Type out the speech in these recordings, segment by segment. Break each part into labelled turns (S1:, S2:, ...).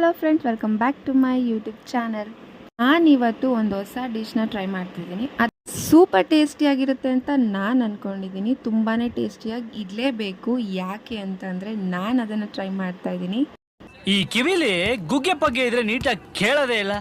S1: Hello friends, welcome back to my YouTube channel. ನಾನಿವತ್ತು ಒಂದು ಹೊಸ ಡಿಶ್ನ ಟ್ರೈ ಮಾಡ್ತಿದ್ದೀನಿ. ಅದು ಸೂಪರ್ ಟೇಸ್ಟಿಯಾಗಿರುತ್ತೆ ಅಂತ ನಾನು ಅಂದ್ಕೊಂಡಿದ್ದೀನಿ. ತುಂಬಾ ಟೇಸ್ಟಿಯಾಗಿ ಇರಲೇಬೇಕು. ಯಾಕೆ ಅಂತಂದರೆ ನಾನು ಅದನ್ನು ಟ್ರೈ ಮಾಡ್ತಾ ಇದ್ದೀನಿ.
S2: ಈ ಕಿವಿಲಿ ಗುಗ್ಗೆ ಪಗ್ಗೆ ಇದ್ರೆ ನೀಟಾಗಿ ಕೇಳೋದೇ ಇಲ್ಲ.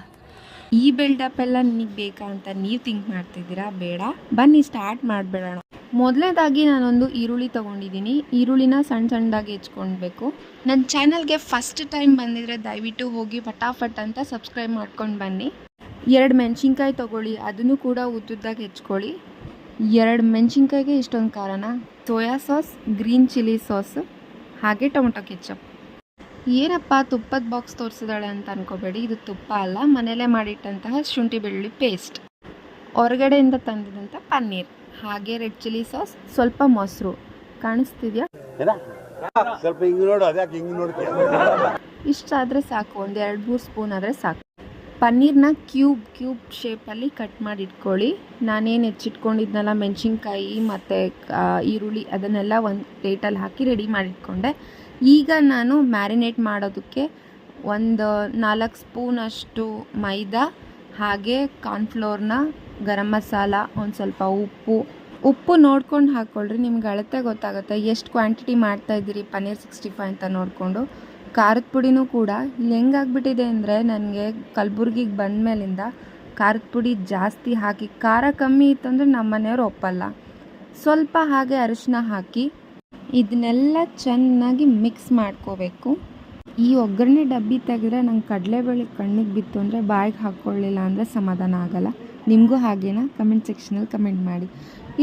S1: ಈ ಬಿಲ್ಡಪ್ ಎಲ್ಲ ನಿಮಗೆ ಬೇಕಾ ಅಂತ ನೀವು ಥಿಂಕ್ ಮಾಡ್ತಿದ್ದೀರಾ? ಬೇಡ, ಬನ್ನಿ ಸ್ಟಾರ್ಟ್ ಮಾಡಿಬಿಡೋಣ. ಮೊದಲನೇದಾಗಿ ನಾನೊಂದು ಈರುಳ್ಳಿ ತೊಗೊಂಡಿದ್ದೀನಿ. ಈರುಳ್ಳಿನ ಸಣ್ಣ ಸಣ್ಣದಾಗಿ ಹೆಚ್ಕೊಳ್ಬೇಕು. ನನ್ನ ಚಾನಲ್ಗೆ ಫಸ್ಟ್ ಟೈಮ್ ಬಂದಿದ್ರೆ ದಯವಿಟ್ಟು ಹೋಗಿ ಫಟಾಫಟ್ ಅಂತ ಸಬ್ಸ್ಕ್ರೈಬ್ ಮಾಡ್ಕೊಂಡು ಬನ್ನಿ. 2 ಮೆಣಸಿನ್ಕಾಯಿ ತೊಗೊಳ್ಳಿ, ಅದನ್ನು ಕೂಡ ಉದ್ದುದ್ದಾಗಿ ಹೆಚ್ಕೊಳ್ಳಿ. 2 ಮೆಣಸಿನ್ಕಾಯಿಗೆ ಇಷ್ಟೊಂದು ಖಾರನ? Soya sauce, green chilli sauce, ಹಾಗೆ ಟೊಮೊಟೊ ಕೆಚಪ್. ಏನಪ್ಪ ತುಪ್ಪದ ಬಾಕ್ಸ್ ತೋರಿಸಿದಾಳೆ ಅಂತ ಅನ್ಕೋಬೇಡಿ, ಇದು ತುಪ್ಪ ಅಲ್ಲ, ಮನೆಯಲ್ಲೇ ಮಾಡಿಟ್ಟಂತಹ ಶುಂಠಿ ಬೆಳ್ಳುಳ್ಳಿ ಪೇಸ್ಟ್, ಹೊರಗಡೆಯಿಂದ ತಂದಿದಂಥ ಪನ್ನೀರ್, ಹಾಗೆ ರೆಡ್ ಚಿಲ್ಲಿ ಸಾಸ್, ಸ್ವಲ್ಪ ಮೊಸರು. ಕಾಣಿಸ್ತಿದ್ಯಾ? ಇಷ್ಟಾದರೆ ಸಾಕು, ಒಂದು 2-3 ಸ್ಪೂನ್ ಆದರೆ ಸಾಕು. ಪನ್ನೀರ್ನ ಕ್ಯೂಬ್ ಶೇಪಲ್ಲಿ ಕಟ್ ಮಾಡಿ ಇಟ್ಕೊಳ್ಳಿ. ನಾನೇನು ಹೆಚ್ಚಿಟ್ಕೊಂಡಿದ್ನಲ್ಲ ಮೆಣಸಿನ್ಕಾಯಿ ಮತ್ತು ಈರುಳ್ಳಿ, ಅದನ್ನೆಲ್ಲ ಒಂದು ಪ್ಲೇಟಲ್ಲಿ ಹಾಕಿ ರೆಡಿ ಮಾಡಿಟ್ಕೊಂಡೆ. ಈಗ ನಾನು ಮ್ಯಾರಿನೇಟ್ ಮಾಡೋದಕ್ಕೆ ಒಂದು 4 ಸ್ಪೂನಷ್ಟು ಮೈದಾ, ಹಾಗೆ ಕಾರ್ನ್ಫ್ಲೋರ್ನ, ಗರಂ ಮಸಾಲ, ಒಂದು ಸ್ವಲ್ಪ ಉಪ್ಪು ನೋಡ್ಕೊಂಡು ಹಾಕ್ಕೊಳ್ರಿ. ನಿಮ್ಗೆ ಅಳತೆ ಗೊತ್ತಾಗುತ್ತೆ ಎಷ್ಟು ಕ್ವಾಂಟಿಟಿ ಮಾಡ್ತಾಯಿದ್ದೀರಿ ಪನ್ನೀರ್ 65 ಅಂತ ನೋಡಿಕೊಂಡು. ಖಾರದ ಪುಡಿನೂ ಕೂಡ ಇಲ್ಲಿ ಹೆಂಗಾಗ್ಬಿಟ್ಟಿದೆ ಅಂದರೆ, ನನಗೆ ಕಲಬುರ್ಗಿಗೆ ಬಂದ ಮೇಲಿಂದ ಖಾರದ ಪುಡಿ ಜಾಸ್ತಿ ಹಾಕಿ, ಖಾರ ಕಮ್ಮಿ ಇತ್ತಂದರೆ ನಮ್ಮ ಮನೆಯವರು ಒಪ್ಪಲ್ಲ. ಸ್ವಲ್ಪ ಹಾಗೆ ಅರಿಶಿನ ಹಾಕಿ ಇದನ್ನೆಲ್ಲ ಚೆನ್ನಾಗಿ ಮಿಕ್ಸ್ ಮಾಡ್ಕೋಬೇಕು. ಈ ಒಗ್ಗರಣೆ ಡಬ್ಬಿ ತೆಗೆದ್ರೆ ನಂಗೆ ಕಡಲೆಬೇಳೆ ಕಣ್ಣಿಗೆ ಬಿತ್ತು ಅಂದರೆ ಬಾಯಿಗೆ ಹಾಕ್ಕೊಳ್ಳಿಲ್ಲ ಅಂದರೆ ಸಮಾಧಾನ ಆಗಲ್ಲ. ನಿಮಗೂ ಹಾಗೇನಾ? ಕಮೆಂಟ್ ಸೆಕ್ಷನಲ್ಲಿ ಕಮೆಂಟ್ ಮಾಡಿ.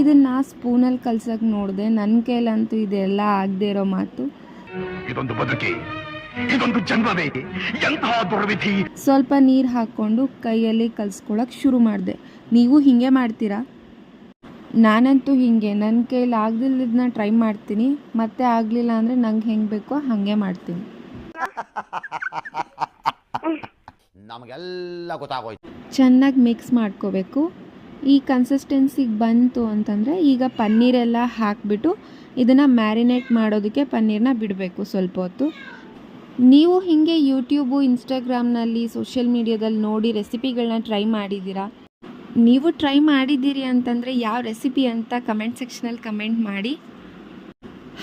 S1: ಇದನ್ನು ಸ್ಪೂನಲ್ಲಿ ಕಲ್ಸೋಕೆ ನೋಡಿದೆ, ನನ್ನ ಕೈಲಂತೂ ಇದೆಲ್ಲ ಆಗದೆ ಇರೋ ಮಾತು.
S3: ಇದೊಂದು ಬದುಕಿ, ಇದೊಂದು ಜನ್ಮವೇ, ಎಂತಹ ದುರ್ವಿಧಿ.
S1: ಸ್ವಲ್ಪ ನೀರು ಹಾಕ್ಕೊಂಡು ಕೈಯಲ್ಲಿ ಕಲಿಸ್ಕೊಳ್ಳೋಕೆ ಶುರು ಮಾಡಿದೆ. ನೀವು ಹೀಗೆ ಮಾಡ್ತೀರಾ? ನಾನಂತೂ ಹೀಗೆ ನನ್ನ ಕೈಲಿ ಆಗದಿಲ್ಲದನ್ನ ಟ್ರೈ ಮಾಡ್ತೀನಿ, ಮತ್ತೆ ಆಗಲಿಲ್ಲ ಅಂದರೆ ನಂಗೆ ಹೆಂಗೆ ಬೇಕೋ ಹಾಗೆ ಮಾಡ್ತೀನಿ.
S3: ನಮಗೆಲ್ಲ ಗೊತ್ತಾಗೋಯ್ತು.
S1: ಚೆನ್ನಾಗಿ ಮಿಕ್ಸ್ ಮಾಡ್ಕೋಬೇಕು. ಈ ಕನ್ಸಿಸ್ಟೆನ್ಸಿಗೆ ಬಂತು ಅಂತಂದರೆ ಈಗ ಪನ್ನೀರೆಲ್ಲ ಹಾಕಿಬಿಟ್ಟು ಇದನ್ನು ಮ್ಯಾರಿನೇಟ್ ಮಾಡೋದಕ್ಕೆ ಪನ್ನೀರನ್ನ ಬಿಡಬೇಕು ಸ್ವಲ್ಪ ಹೊತ್ತು. ನೀವು ಹೀಗೆ ಯೂಟ್ಯೂಬು, ಇನ್ಸ್ಟಾಗ್ರಾಮ್ನಲ್ಲಿ, ಸೋಷಿಯಲ್ ಮೀಡಿಯಾದಲ್ಲಿ ನೋಡಿ ರೆಸಿಪಿಗಳನ್ನ ಟ್ರೈ ಮಾಡಿದ್ದೀರಾ? ನೀವು ಟ್ರೈ ಮಾಡಿದ್ದೀರಿ ಅಂತಂದರೆ ಯಾವ ರೆಸಿಪಿ ಅಂತ ಕಮೆಂಟ್ ಸೆಕ್ಷನಲ್ಲಿ ಕಮೆಂಟ್ ಮಾಡಿ.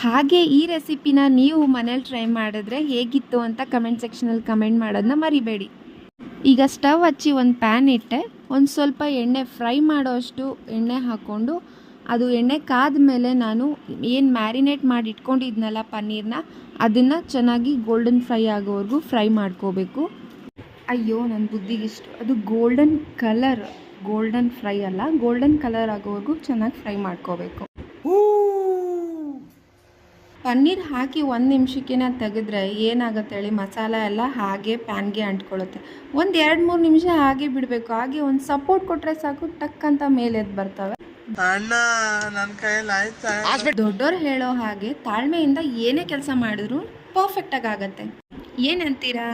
S1: ಹಾಗೆ ಈ ರೆಸಿಪಿನ ನೀವು ಮನೇಲಿ ಟ್ರೈ ಮಾಡಿದ್ರೆ ಹೇಗಿತ್ತು ಅಂತ ಕಮೆಂಟ್ ಸೆಕ್ಷನಲ್ಲಿ ಕಮೆಂಟ್ ಮಾಡೋದನ್ನ ಮರಿಬೇಡಿ. ಈಗ ಸ್ಟವ್ ಹಚ್ಚಿ ಒಂದು ಪ್ಯಾನ್ ಇಟ್ಟೆ, ಒಂದು ಸ್ವಲ್ಪ ಎಣ್ಣೆ, ಫ್ರೈ ಮಾಡೋಷ್ಟು ಎಣ್ಣೆ ಹಾಕ್ಕೊಂಡು, ಅದು ಎಣ್ಣೆ ಕಾದ ಮೇಲೆ ನಾನು ಏನು ಮ್ಯಾರಿನೇಟ್ ಮಾಡಿ ಇಟ್ಕೊಂಡಿದ್ನಲ್ಲ ಪನ್ನೀರನ್ನ, ಅದನ್ನು ಚೆನ್ನಾಗಿ ಗೋಲ್ಡನ್ ಫ್ರೈ ಆಗೋವರೆಗೂ ಫ್ರೈ ಮಾಡ್ಕೋಬೇಕು. ಅಯ್ಯೋ, ನನ್ನ ಬುದ್ಧಿಗಿಷ್ಟು, ಅದು ಗೋಲ್ಡನ್ ಫ್ರೈ ಅಲ್ಲ, ಗೋಲ್ಡನ್ ಕಲರ್ ಆಗೋವರೆಗೂ ಚೆನ್ನಾಗಿ ಫ್ರೈ ಮಾಡ್ಕೋಬೇಕು. ಪನ್ನೀರ್ ಹಾಕಿ 1 ನಿಮಿಷಕ್ಕೆ ತೆಗೆದ್ರೆ ಏನಾಗುತ್ತೆ ಹೇಳಿ, ಮಸಾಲ ಎಲ್ಲ ಹಾಗೆ ಪ್ಯಾನ್ಗೆ ಅಂಟ್ಕೊಳ್ಳುತ್ತೆ. ಒಂದು 2-3 ನಿಮಿಷ ಹಾಗೆ ಬಿಡಬೇಕು. ಹಾಗೆ ಒಂದು ಸಪೋರ್ಟ್ ಕೊಟ್ಟರೆ ಸಾಕು, ಟಕ್ ಅಂತ ಮೇಲೆ ಎದ್ದು ಬರ್ತವೆ. ದೊಡ್ಡೋರು ಹೇಳೋ ಹಾಗೆ ತಾಳ್ಮೆಯಿಂದ ಏನೇ ಕೆಲಸ ಮಾಡಿದ್ರು ಪರ್ಫೆಕ್ಟಾಗಿ ಆಗುತ್ತೆ. ಏನಂತೀರಾ?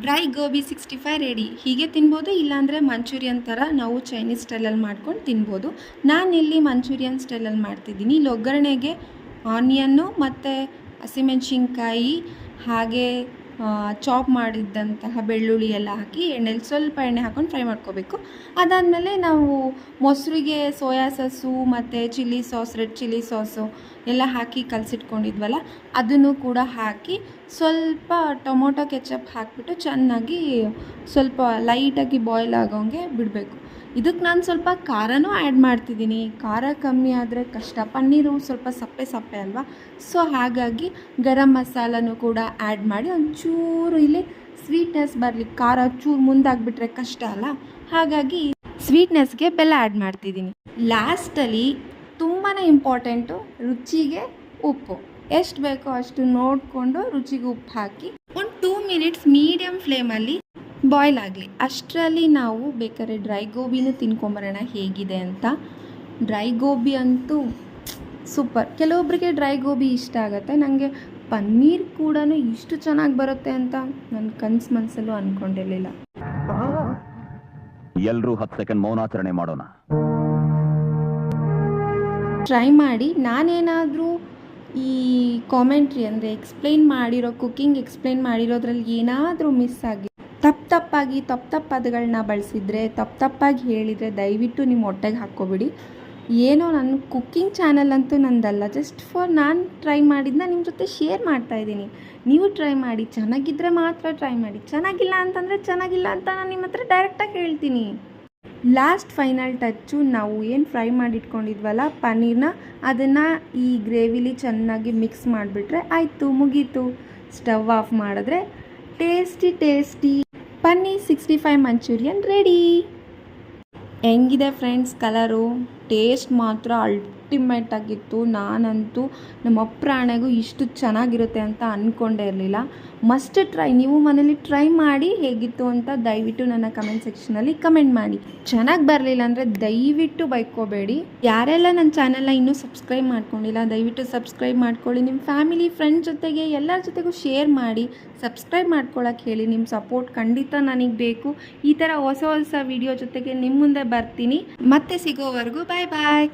S1: Dry gobi 65 ready. ಹೀಗೆ ತಿನ್ಬೋದು, ಇಲ್ಲಾಂದರೆ ಮಂಚೂರಿಯನ್ ಥರ ನಾವು ಚೈನೀಸ್ ಸ್ಟೈಲಲ್ಲಿ ಮಾಡ್ಕೊಂಡು ತಿನ್ಬೋದು. ನಾನಿಲ್ಲಿ ಮಂಚೂರಿಯನ್ ಸ್ಟೈಲಲ್ಲಿ ಮಾಡ್ತಿದ್ದೀನಿ. ಇಲ್ಲಿ ಒಗ್ಗರಣೆಗೆ ಆನಿಯನ್ನು ಮತ್ತು ಹಸಿಮೆಣ್ಸಿನ್ಕಾಯಿ, ಹಾಗೆ ಚಾಪ್ ಮಾಡಿದ್ದಂತಹ ಬೆಳ್ಳುಳ್ಳಿ ಎಲ್ಲ ಹಾಕಿ ಎಣ್ಣೆಲಿ ಸ್ವಲ್ಪ ಎಣ್ಣೆ ಹಾಕ್ಕೊಂಡು ಫ್ರೈ ಮಾಡ್ಕೋಬೇಕು. ಅದಾದಮೇಲೆ ನಾವು ಮೊಸರಿಗೆ ಸೋಯಾ ಸಾಸು ಮತ್ತು chilli sauce, red chilli sauce ಎಲ್ಲ ಹಾಕಿ ಕಲಸಿಟ್ಕೊಂಡಿದ್ವಲ್ಲ, ಅದನ್ನು ಕೂಡ ಹಾಕಿ ಸ್ವಲ್ಪ ಟೊಮೊಟೊ ಕೆಚಪ್ ಹಾಕಿಬಿಟ್ಟು ಚೆನ್ನಾಗಿ ಸ್ವಲ್ಪ ಲೈಟಾಗಿ ಬಾಯ್ಲ್ ಆಗೋಂಗೆ ಬಿಡಬೇಕು. ಇದಕ್ಕೆ ನಾನು ಸ್ವಲ್ಪ ಖಾರನೂ ಆ್ಯಡ್ ಮಾಡ್ತಿದ್ದೀನಿ. ಖಾರ ಕಮ್ಮಿ ಆದರೆ ಕಷ್ಟ, ಪನ್ನೀರು ಸ್ವಲ್ಪ ಸಪ್ಪೆ ಅಲ್ವಾ, ಸೊ ಹಾಗಾಗಿ ಗರಂ ಮಸಾಲನೂ ಕೂಡ ಆ್ಯಡ್ ಮಾಡಿ ಒಂಚೂರು ಇಲ್ಲಿ ಸ್ವೀಟ್ನೆಸ್ ಬರಲಿ. ಖಾರ ಚೂರು ಮುಂದಾಗಿಬಿಟ್ರೆ ಕಷ್ಟ ಅಲ್ಲ, ಹಾಗಾಗಿ ಸ್ವೀಟ್ನೆಸ್ಗೆ ಬೆಲ್ಲ ಆ್ಯಡ್ ಮಾಡ್ತಿದ್ದೀನಿ. ಲಾಸ್ಟಲ್ಲಿ ತುಂಬಾ ಇಂಪಾರ್ಟೆಂಟು, ರುಚಿಗೆ ಉಪ್ಪು ಎಷ್ಟು ಬೇಕೋ ಅಷ್ಟು ನೋಡಿಕೊಂಡು ರುಚಿಗೆ ಉಪ್ಪು ಹಾಕಿ ಒಂದು 2 ಮಿನಿಟ್ಸ್ ಮೀಡಿಯಮ್ ಫ್ಲೇಮಲ್ಲಿ ಬಾಯ್ಲ್ ಆಗಲಿ. ಅಷ್ಟರಲ್ಲಿ ನಾವು ಬೇಕಾದ್ರೆ ಡ್ರೈ ಗೋಬಿನೂ ತಿನ್ಕೊಂಬರೋಣ ಹೇಗಿದೆ ಅಂತ. ಡ್ರೈ ಗೋಬಿ ಅಂತೂ ಸೂಪರ್. ಕೆಲವೊಬ್ಬರಿಗೆ ಡ್ರೈ ಗೋಬಿ ಇಷ್ಟ ಆಗುತ್ತೆ. ನನಗೆ ಪನ್ನೀರ್ ಕೂಡ ಇಷ್ಟು ಚೆನ್ನಾಗಿ ಬರುತ್ತೆ ಅಂತ ನನ್ನ ಮನಸ್ಸಲ್ಲೂ ಅಂದ್ಕೊಂಡಿರಲಿಲ್ಲ.
S3: ಎಲ್ಲರೂ 10 ಸೆಕೆಂಡ್ ಮೌನಾಚರಣೆ ಮಾಡೋಣ.
S1: ಟ್ರೈ ಮಾಡಿ. ನಾನೇನಾದರೂ ಈ ಕಾಮೆಂಟ್ರಿ ಅಂದರೆ ಕುಕ್ಕಿಂಗ್ ಎಕ್ಸ್ಪ್ಲೈನ್ ಮಾಡಿರೋದ್ರಲ್ಲಿ ಏನಾದರೂ ಮಿಸ್ ಆಗಿ ತಪ್ಪು ಪದಗಳನ್ನ ಬಳಸಿದರೆ ತಪ್ಪಾಗಿ ಹೇಳಿದರೆ ದಯವಿಟ್ಟು ನಿಮ್ಮ ಹೊಟ್ಟೆಗೆ ಹಾಕ್ಕೋಬಿಡಿ. ಏನೋ ನನ್ನ ಕುಕ್ಕಿಂಗ್ ಚಾನಲ್ ಅಂತೂ ನಂದಲ್ಲ, ಜಸ್ಟ್ ನಾನು ಟ್ರೈ ಮಾಡಿದ್ದನ್ನ ನಿಮ್ಮ ಜೊತೆ ಶೇರ್ ಮಾಡ್ತಾಯಿದ್ದೀನಿ. ನೀವು ಟ್ರೈ ಮಾಡಿ, ಚೆನ್ನಾಗಿದ್ದರೆ ಮಾತ್ರ ಟ್ರೈ ಮಾಡಿ, ಚೆನ್ನಾಗಿಲ್ಲ ಅಂತಂದರೆ ಚೆನ್ನಾಗಿಲ್ಲ ಅಂತ ನಾನು ನಿಮ್ಮ ಹತ್ರ ಡೈರೆಕ್ಟಾಗಿ ಹೇಳ್ತೀನಿ. ಲಾಸ್ಟ್ ಫೈನಲ್ ಟಚ್ಚು, ನಾವು ಏನು ಫ್ರೈ ಮಾಡಿಟ್ಕೊಂಡಿದ್ವಲ್ಲ ಪನ್ನೀರ್ನ, ಅದನ್ನು ಈ ಗ್ರೇವಿಲಿ ಚೆನ್ನಾಗಿ ಮಿಕ್ಸ್ ಮಾಡಿಬಿಟ್ರೆ ಆಯಿತು, ಮುಗೀತು. ಸ್ಟವ್ ಆಫ್ ಮಾಡಿದ್ರೆ ಟೇಸ್ಟಿ ಪನ್ನೀರ್ 65 ಮಂಚೂರಿಯನ್ ರೆಡಿ. ಹೆಂಗಿದೆ ಫ್ರೆಂಡ್ಸ್ ಕಲರು? ಟೇಸ್ಟ್ ಮಾತ್ರ ಅಲ್ಟಿಮೇಟ್ ಆಗಿತ್ತು. ನಾನಂತೂ ನಮ್ಮ ಅಪ್ರಾಣೆಗೂ ಇಷ್ಟು ಚೆನ್ನಾಗಿರುತ್ತೆ ಅಂತ ಅಂದ್ಕೊಂಡೇ ಇರಲಿಲ್ಲ. Must try. ನೀವು ಮನೇಲಿ ಟ್ರೈ ಮಾಡಿ ಹೇಗಿತ್ತು ಅಂತ ದಯವಿಟ್ಟು ನನ್ನ ಕಮೆಂಟ್ ಸೆಕ್ಷನಲ್ಲಿ ಕಮೆಂಟ್ ಮಾಡಿ. ಚೆನ್ನಾಗಿ ಬರಲಿಲ್ಲ ಅಂದರೆ ದಯವಿಟ್ಟು ಬೈಕೋಬೇಡಿ. ಯಾರೆಲ್ಲ ನನ್ನ ಚಾನಲ್ನ ಇನ್ನೂ ಸಬ್ಸ್ಕ್ರೈಬ್ ಮಾಡ್ಕೊಂಡಿಲ್ಲ ದಯವಿಟ್ಟು ಸಬ್ಸ್ಕ್ರೈಬ್ ಮಾಡ್ಕೊಳ್ಳಿ. ನಿಮ್ಮ ಫ್ಯಾಮಿಲಿ ಫ್ರೆಂಡ್ಸ್ ಜೊತೆಗೆ ಎಲ್ಲರ ಜೊತೆಗೂ ಶೇರ್ ಮಾಡಿ, ಸಬ್ಸ್ಕ್ರೈಬ್ ಮಾಡ್ಕೊಳ್ಳೋಕೆ ಹೇಳಿ. ನಿಮ್ಮ ಸಪೋರ್ಟ್ ಖಂಡಿತ ನನಗೆ ಬೇಕು. ಈ ಥರ ಹೊಸ ವಿಡಿಯೋ ಜೊತೆಗೆ ನಿಮ್ಮ ಮುಂದೆ ಬರ್ತೀನಿ. ಮತ್ತೆ ಸಿಗೋವರೆಗೂ ಬಾಯ್.